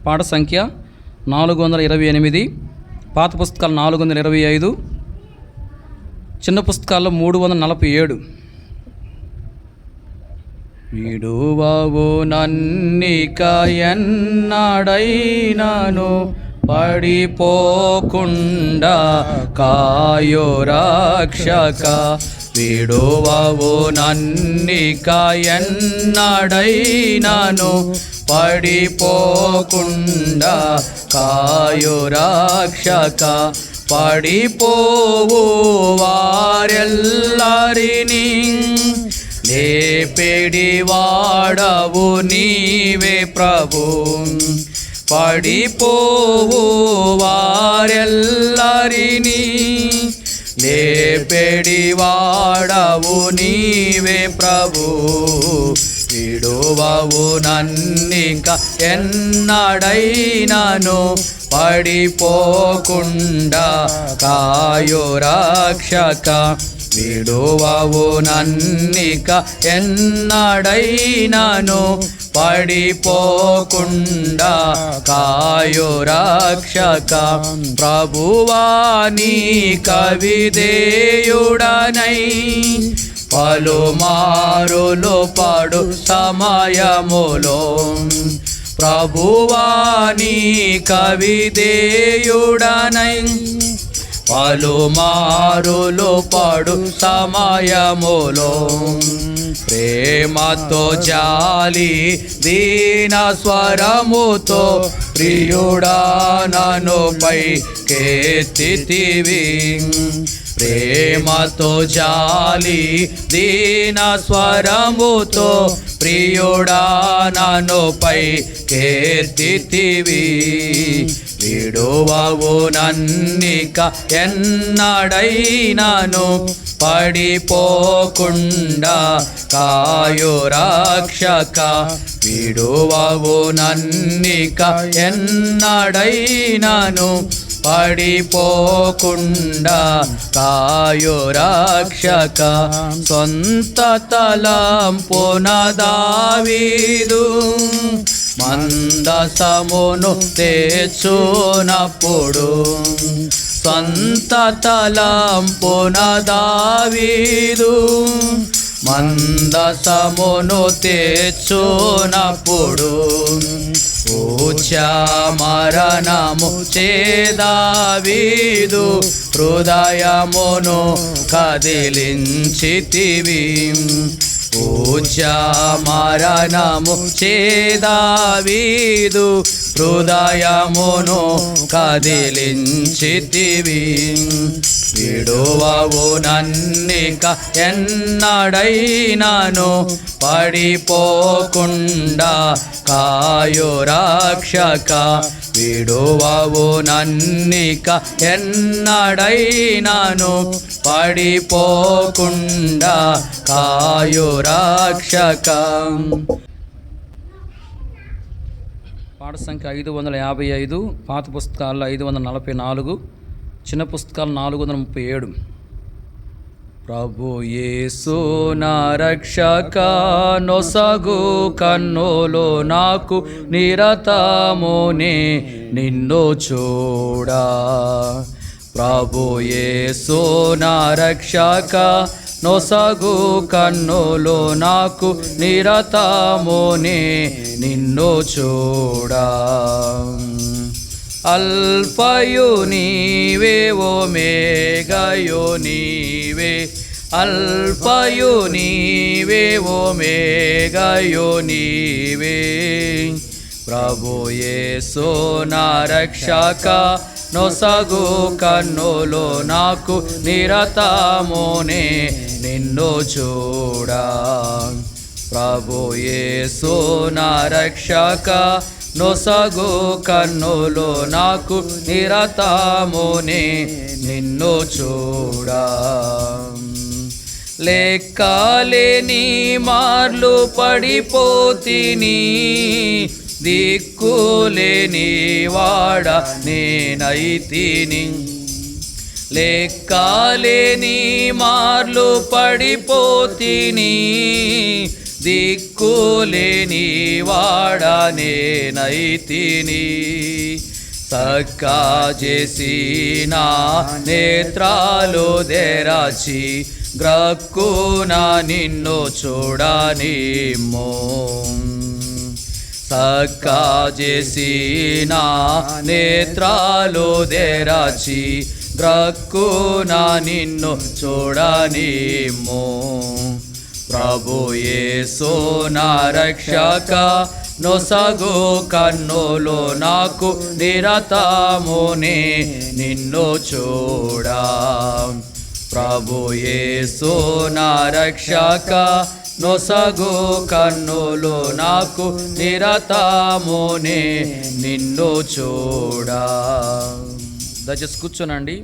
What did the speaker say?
పాట సంఖ్య 428, పాత పుస్తకాలు 425, చిన్న పుస్తకాల్లో 347. విడువవు నన్నిక ఎన్నడైనాను, పడిపోకుండా కాయో రక్షక. విడువవు నన్నిక ఎన్నడైనాను, పడిపోకుండా కాయో రక్షక. పడిపోవు వారెల్లరినీ లేపెడి వాడవు నీవే ప్రభు. పడిపోవు వారెల్లరినీ లేపెడి వాడవు నీవే ప్రభు. విడువవు నన్నిక ఎన్నడైనాను, పడిపోకుండా కాయో రక్షక. విడువవు నన్నిక ఎన్నడైనాను, పడిపోకుండా కాయో రక్షక. ప్రభువా నీ కవిధేయుడనై పలుమారులు పడు సమయములో, ప్రభువా నీ కవిధేయుడనై పలుమారులు పడు సమయములో, ప్రేమతో జాలి దీన స్వరముతో ప్రియుడా నన్ను పైకెత్తితివి. ప్రేమతో జాలి దీన స్వరముతో ప్రియుడా నన్ను పైకెత్తితివి. విడువవు నన్నిక ఎన్నడైనాను, పడిపోకుండా కాయో రక్షక. విడువవు నన్నిక ఎన్నడైనాను, పడిపోకుండా కాయో రక్షక. సొంత తలంపున దావీదు మందసమును తెచ్చునప్పుడు, సొంత తలంపున దావీదు మందసమును తెచ్చునప్పుడు, పూజ్య మరణము చేదావీదు హృదయమును కదిలించితివి. పూజ్య మరణము చేదావీదు హృదయమును కదిలించితివి. విడువవు నన్నిక ఎన్నడైనాను, పడిపోకుండా కాయో రక్షక. విడువవు నన్నిక ఎన్నడైనాను, పడిపోకుండా కాయో రక్షక. పాట సంఖ్య 555, పాత పుస్తకాల్లో 544, చిన్న పుస్తకాలు 437. ప్రభు యేసు నా రక్షక, నొసగు కన్నులు నాకు నిరతమునే నిన్ను చూడా. ప్రభు యేసు నా రక్షక, నొసగు కన్నులు నాకు నిరతమునే నిన్ను చూడా. అల్ఫయు నీవే, ఒమేగయు నీవే. అల్ఫయు నీవే, ఒమేగయు నీవే. ప్రభు యేసు నా రక్షక, నొసగు కన్నులు నాకు నిరతమునే నిన్ను చూడా. ప్రభు యేసు నా రక్షక, నొసగు కన్నులు నాకు నిరతమునే నిన్ను చూడా. లెక్కలేని మార్లు పడిపోతిని, దిక్కులేని వాడ నేనైతిని. లెక్కలేని మార్లు పడిపోతిని, దిక్కులేని వాడా నేనైతిని. చక్కా చేసి నా నేత్రాలు తెరచి గ్రక్కున నిన్ను చూడనిమ్మో. చక్కా చేసి నా నేత్రాలు తెరచి గ్రక్కున నిన్ను చూడనిమ్మో. ప్రభు యేసు నా రక్షక నొసగు కన్నులు నాకు నిరతమునే నిన్ను చూడా. ప్రభు యేసు నా రక్షక నొసగు కన్నులు నాకు నిరతమునే నిన్ను చూడా. దయచేసి కూర్చోనండి.